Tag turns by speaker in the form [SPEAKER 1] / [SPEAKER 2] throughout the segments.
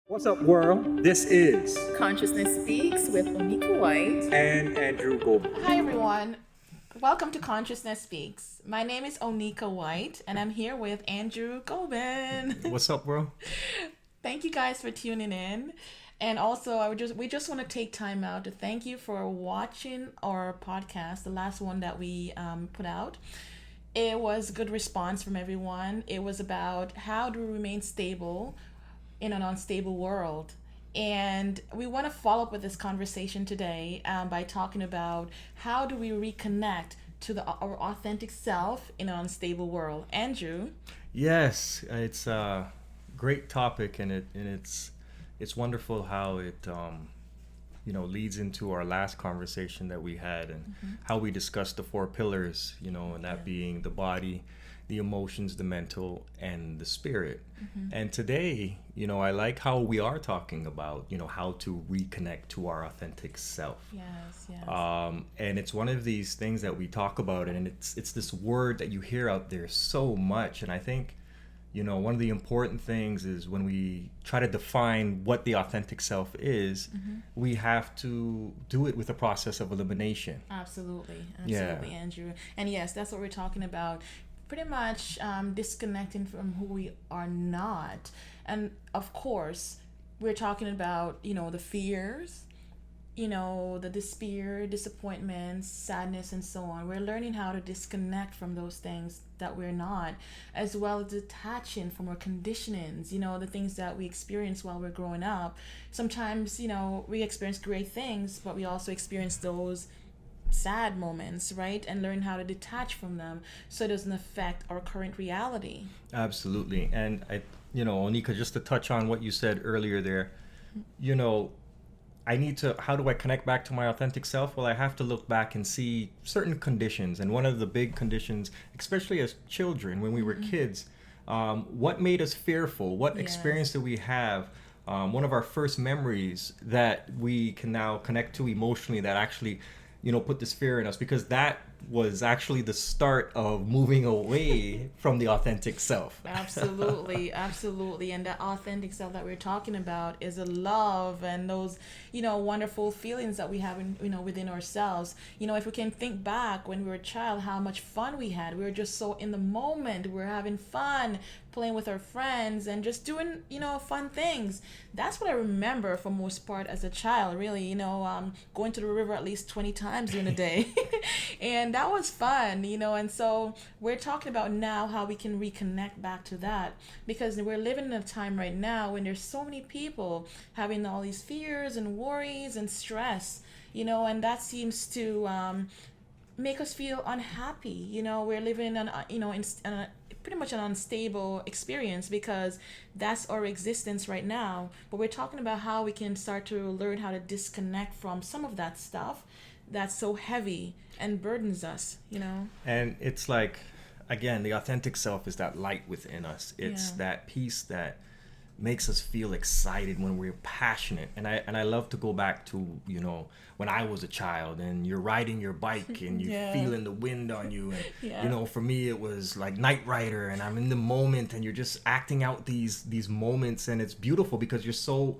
[SPEAKER 1] What's up, world? This is
[SPEAKER 2] Consciousness Speaks with Onika Whyte
[SPEAKER 1] and Andrew Gobind.
[SPEAKER 2] Hi, everyone. Welcome to Consciousness Speaks. My name is Onika Whyte, and I'm here with Andrew Gobind.
[SPEAKER 1] What's up, bro?
[SPEAKER 2] Thank you guys for tuning in. And also, we just want to take time out to thank you for watching our podcast, the last one that we put out. It was good response from everyone. It was about how do we remain stable in an unstable world. And we want to follow up with this conversation today by talking about how do we reconnect to our authentic self in an unstable world. Andrew?
[SPEAKER 1] Yes, it's a great topic, and it's wonderful how it leads into our last conversation that we had, and how we discussed the four pillars, and that being the body, the emotions, the mental, and the spirit. And today, I like how we are talking about, how to reconnect to our authentic self.
[SPEAKER 2] Yes.
[SPEAKER 1] And it's one of these things that we talk about, and it's this word that you hear out there so much. And I think, one of the important things is when we try to define what the authentic self is, we have to do it with a process of elimination.
[SPEAKER 2] Absolutely,
[SPEAKER 1] Yeah.
[SPEAKER 2] Andrew. And yes, that's what we're talking about. Pretty much disconnecting from who we are not. And of course, we're talking about, the fears, the despair, disappointments, sadness, and so on. We're learning how to disconnect from those things that we're not, as well as detaching from our conditionings, the things that we experience while we're growing up. Sometimes, we experience great things, but we also experience those sad moments, right? And learn how to detach from them so it doesn't affect our current reality.
[SPEAKER 1] Absolutely. And Onika, just to touch on what you said earlier there, how do I connect back to my authentic self? Well, I have to look back and see certain conditions. And one of the big conditions, especially as children, when we were kids, what made us fearful? What experience did we have? One of our first memories that we can now connect to emotionally that actually put this fear in us, because that was actually the start of moving away from the authentic self.
[SPEAKER 2] Absolutely. And that authentic self that we're talking about is a love and those, wonderful feelings that we have within ourselves. If we can think back when we were a child, how much fun we had. We were just so in the moment. We're having fun, playing with our friends and just doing, fun things. That's what I remember for most part as a child, really, going to the river at least 20 times during the day. And that was fun, and so we're talking about now how we can reconnect back to that, because we're living in a time right now when there's so many people having all these fears and worries and stress, and that seems to make us feel unhappy. We're living in pretty much an unstable experience because that's our existence right now. But we're talking about how we can start to learn how to disconnect from some of that stuff that's so heavy and burdens us.
[SPEAKER 1] And it's like, again, the authentic self is that light within us. It's that peace that makes us feel excited when we're passionate. And I love to go back to, when I was a child and you're riding your bike and you're feeling the wind on you. And, for me, it was like Knight Rider, and I'm in the moment and you're just acting out these moments. And it's beautiful because you're so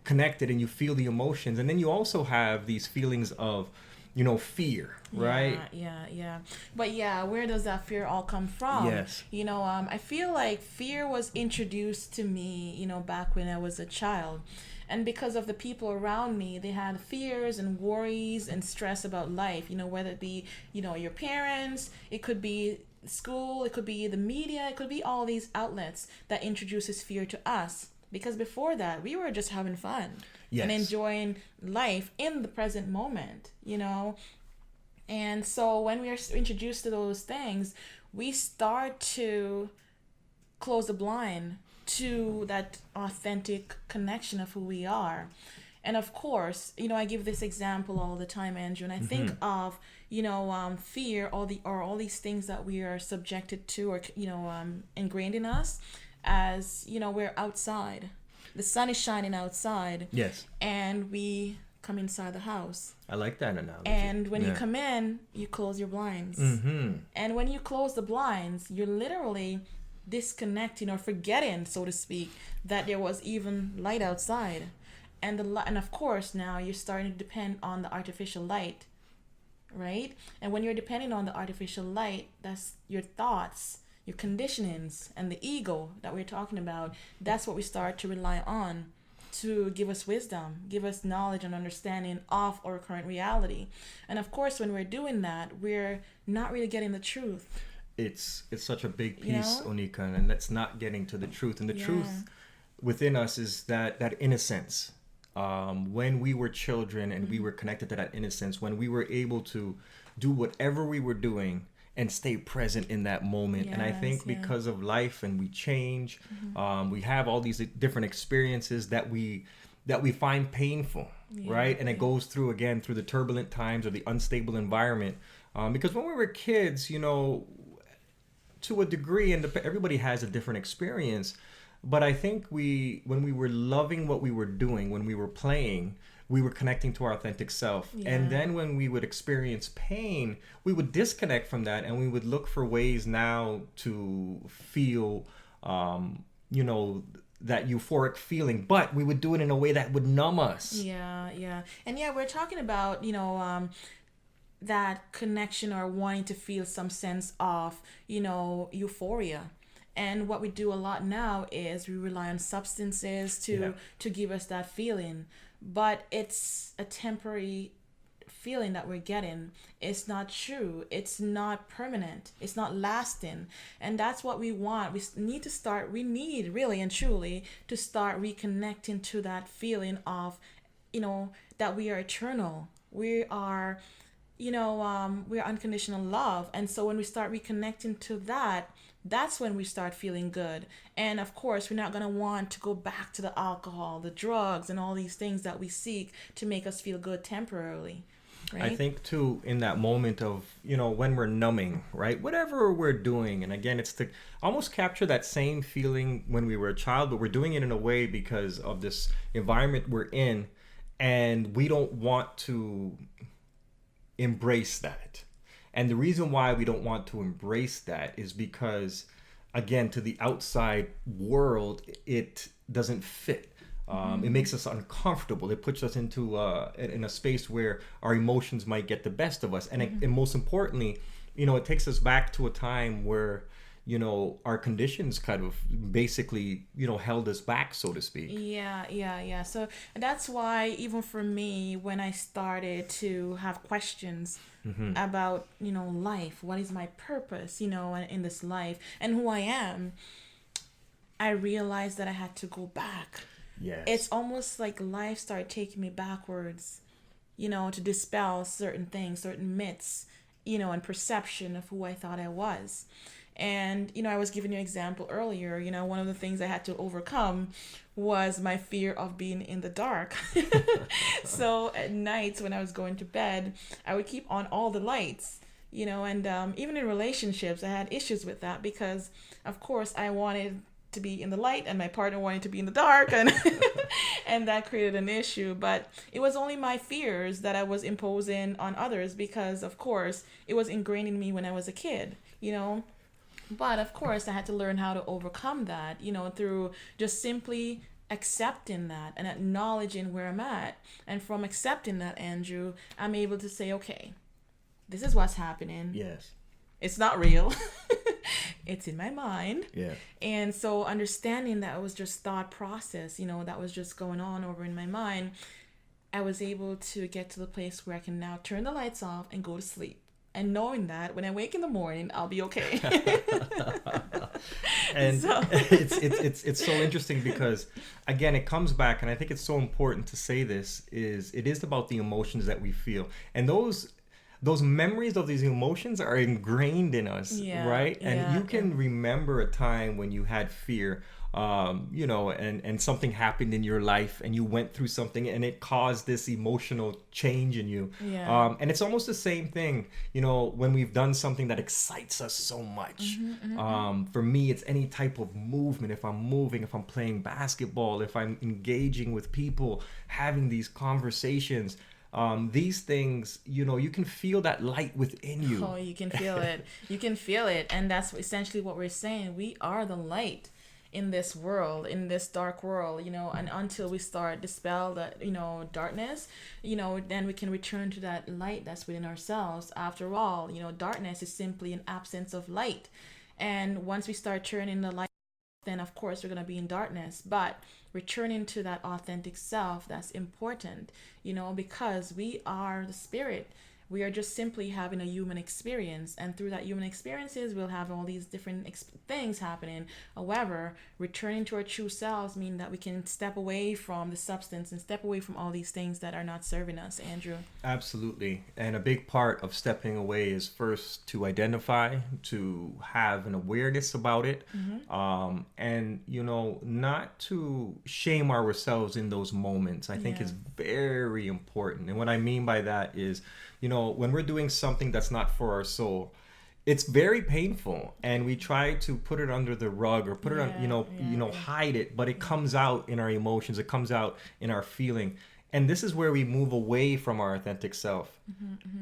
[SPEAKER 1] connected and you feel the emotions. And then you also have these feelings of, fear, right?
[SPEAKER 2] Yeah. But where does that fear all come from?
[SPEAKER 1] Yes.
[SPEAKER 2] I feel like fear was introduced to me, back when I was a child. And because of the people around me, they had fears and worries and stress about life, whether it be, your parents, it could be school, it could be the media, it could be all these outlets that introduces fear to us. Because before that, we were just having fun and enjoying life in the present moment, And so when we are introduced to those things, we start to close the blind to that authentic connection of who we are. And of course, I give this example all the time, Andrew, and I think of, fear, all these things that we are subjected to or, ingrained in us. As we're outside, the sun is shining outside, and we come inside the house.
[SPEAKER 1] I like that analogy.
[SPEAKER 2] And when you come in, you close your blinds, and when you close the blinds, you're literally disconnecting or forgetting, so to speak, that there was even light outside. And of course now you're starting to depend on the artificial light, right? And when you're depending on the artificial light, that's your thoughts, your conditionings, and the ego that we're talking about. That's what we start to rely on to give us wisdom, give us knowledge and understanding of our current reality. And of course, when we're doing that, we're not really getting the truth.
[SPEAKER 1] It's such a big
[SPEAKER 2] You
[SPEAKER 1] piece,
[SPEAKER 2] know?
[SPEAKER 1] Onika, and that's not getting to the truth. And the truth within us is that innocence. When we were children and we were connected to that innocence, when we were able to do whatever we were doing and stay present in that moment. And I think because of life and we change, we have all these different experiences that we find painful, right? And it goes through the turbulent times or the unstable environment. Because when we were kids, you know, to a degree, and everybody has a different experience, but I think when we were loving what we were doing, when we were playing, we were connecting to our authentic self. And then when we would experience pain, we would disconnect from that, and we would look for ways now to feel, you know, that euphoric feeling, but we would do it in a way that would numb us.
[SPEAKER 2] And we're talking about, you know, that connection or wanting to feel some sense of, you know, euphoria. And what we do a lot now is we rely on substances to give us that feeling. But it's a temporary feeling that we're getting. It's not true. It's not permanent. It's not lasting. And that's what we want. We need really and truly to start reconnecting to that feeling of, you know, that we are eternal. We are, you know, we are unconditional love. And so when we start reconnecting to that, that's when we start feeling good. And of course, we're not going to want to go back to the alcohol, the drugs, and all these things that we seek to make us feel good temporarily. Right?
[SPEAKER 1] I think too, in that moment of, you know, when we're numbing, right, whatever we're doing, and again, it's to almost capture that same feeling when we were a child, but we're doing it in a way because of this environment we're in, and we don't want to embrace that. And the reason why we don't want to embrace that is because, again, to the outside world, it doesn't fit. It makes us uncomfortable. It puts us into in a space where our emotions might get the best of us. And most importantly, you know, it takes us back to a time where, you know, our conditions kind of basically, you know, held us back, so to speak.
[SPEAKER 2] Yeah. So that's why even for me, when I started to have questions about, you know, life, what is my purpose, you know, in this life and who I am, I realized that I had to go back.
[SPEAKER 1] Yes.
[SPEAKER 2] It's almost like life started taking me backwards, you know, to dispel certain things, certain myths, you know, and perception of who I thought I was. And, you know, I was giving you an example earlier, you know, one of the things I had to overcome was my fear of being in the dark. So at nights when I was going to bed, I would keep on all the lights, you know, and even in relationships, I had issues with that because, of course, I wanted to be in the light and my partner wanted to be in the dark, and and that created an issue. But it was only my fears that I was imposing on others because, of course, it was ingrained in me when I was a kid, you know. But of course, I had to learn how to overcome that, you know, through just simply accepting that and acknowledging where I'm at. And from accepting that, Andrew, I'm able to say, okay, this is what's happening.
[SPEAKER 1] Yes.
[SPEAKER 2] It's not real. It's in my mind.
[SPEAKER 1] Yeah.
[SPEAKER 2] And so understanding that it was just thought process, you know, that was just going on over in my mind, I was able to get to the place where I can now turn the lights off and go to sleep. And knowing that when I wake in the morning, I'll be okay.
[SPEAKER 1] And so. it's so interesting because, again, it comes back, and I think it's so important to say this, it is about the emotions that we feel. And those memories of these emotions are ingrained in us, right? And you can remember a time when you had fear, you know, and something happened in your life and you went through something and it caused this emotional change in you. And it's almost the same thing, you know, when we've done something that excites us so much. For me, it's any type of movement. If I'm moving, if I'm playing basketball, if I'm engaging with people, having these conversations, these things, you can feel that light within you.
[SPEAKER 2] Oh, you can feel it. You can feel it. And that's essentially what we're saying. We are the light in this world, in this dark world, and until we start dispel that, darkness, then we can return to that light that's within ourselves. After all, darkness is simply an absence of light. And once we start turning the light, then of course we're going to be in darkness. But returning to that authentic self, that's important, because we are the spirit. We are just simply having a human experience, and through that human experiences we'll have all these different things happening. However, returning to our true selves mean that we can step away from the substance and step away from all these things that are not serving us. Andrew?
[SPEAKER 1] Absolutely. And a big part of stepping away is first to identify, to have an awareness about it, and not to shame ourselves in those moments. I think is very important. And what I mean by that is, when we're doing something that's not for our soul, it's very painful, and we try to put it under the rug or put it on, hide it, but it comes out in our emotions. It comes out in our feeling. And this is where we move away from our authentic self.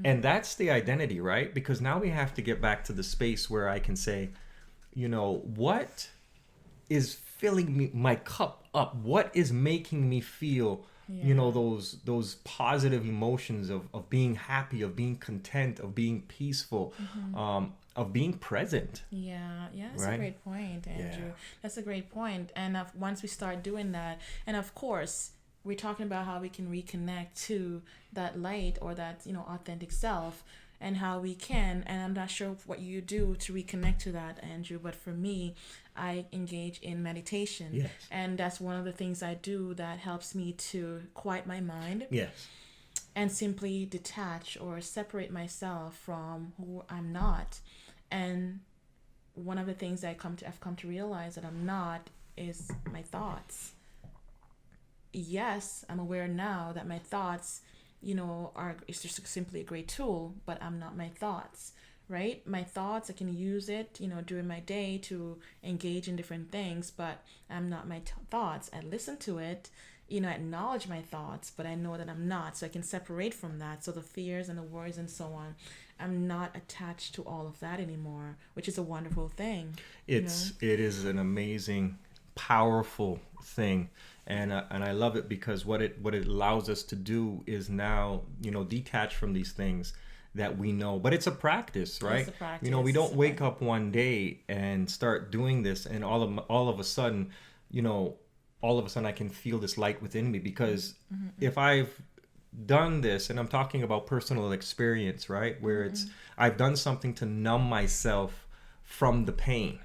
[SPEAKER 1] And that's the identity, right? Because now we have to get back to the space where I can say, what is filling my cup up? What is making me feel those positive emotions of being happy, of being content, of being peaceful, of being present?
[SPEAKER 2] That's a great point, Andrew. That's a great point. And once we start doing that, and of course we're talking about how we can reconnect to that light or that authentic self, and how we can, and I'm not sure what you do to reconnect to that, Andrew, but for me, I engage in meditation.
[SPEAKER 1] Yes.
[SPEAKER 2] And that's one of the things I do that helps me to quiet my mind.
[SPEAKER 1] Yes.
[SPEAKER 2] And simply detach or separate myself from who I'm not. And one of the things I've come to realize that I'm not is my thoughts. Yes, I'm aware now that my thoughts it's just simply a great tool, but I'm not my thoughts, right? My thoughts, I can use it, during my day to engage in different things, but I'm not my thoughts. I listen to it, acknowledge my thoughts, but I know that I'm not, so I can separate from that. So the fears and the worries and so on, I'm not attached to all of that anymore, which is a wonderful thing.
[SPEAKER 1] It is an amazing, powerful thing. And I love it because what it allows us to do is now, detach from these things that we know. But it's a practice, right?
[SPEAKER 2] It's a practice.
[SPEAKER 1] We don't wake up one day and start doing this, and all of a sudden, I can feel this light within me. Because if I've done this, and I'm talking about personal experience, right, where I've done something to numb myself from the pain,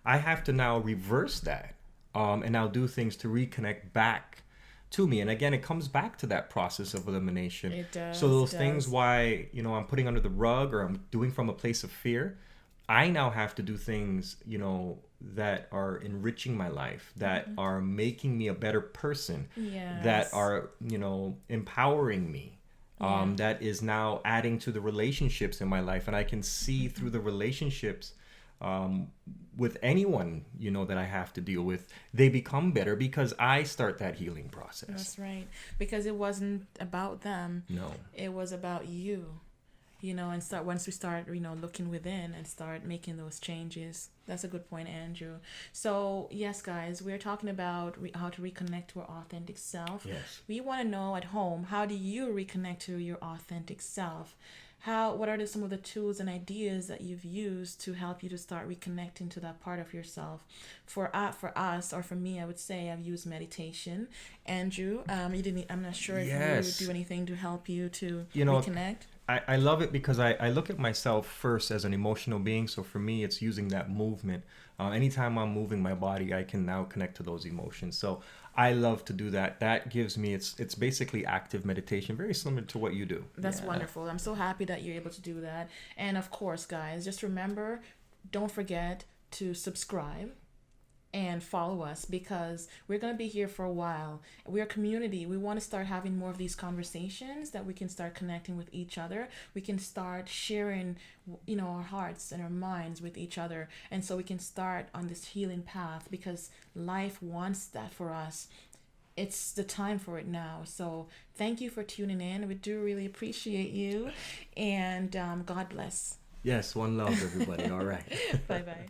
[SPEAKER 1] I have to now reverse that. And now do things to reconnect back to me. And again, it comes back to that process of elimination.
[SPEAKER 2] It does.
[SPEAKER 1] So those things why, I'm putting under the rug or I'm doing from a place of fear, I now have to do things, that are enriching my life, that are making me a better person, that are, empowering me. That is now adding to the relationships in my life. And I can see through the relationships with anyone, that I have to deal with, they become better because I start that healing process.
[SPEAKER 2] That's right. Because it wasn't about them.
[SPEAKER 1] No.
[SPEAKER 2] It was about you, and once we start, looking within and start making those changes. That's a good point, Andrew. So yes, guys, we're talking about how to reconnect to our authentic self.
[SPEAKER 1] Yes.
[SPEAKER 2] We want to know at home, how do you reconnect to your authentic self? What are some of the tools and ideas that you've used to help you to start reconnecting to that part of yourself? For us, or for me, I would say I've used meditation. Andrew, you didn't. I'm not sure if you do anything to help you to reconnect.
[SPEAKER 1] I love it because I look at myself first as an emotional being. So for me, it's using that movement. Anytime I'm moving my body, I can now connect to those emotions. So I love to do that. That gives me, it's basically active meditation, very similar to what you do.
[SPEAKER 2] That's wonderful. I'm so happy that you're able to do that. And of course, guys, just remember, don't forget to subscribe and follow us, because we're going to be here for a while. We're a community. We want to start having more of these conversations that we can start connecting with each other. We can start sharing, our hearts and our minds with each other. And so we can start on this healing path, because life wants that for us. it's the time for it now. So thank you for tuning in. We do really appreciate you, and God bless.
[SPEAKER 1] Yes, one love, everybody. All right.
[SPEAKER 2] Bye bye.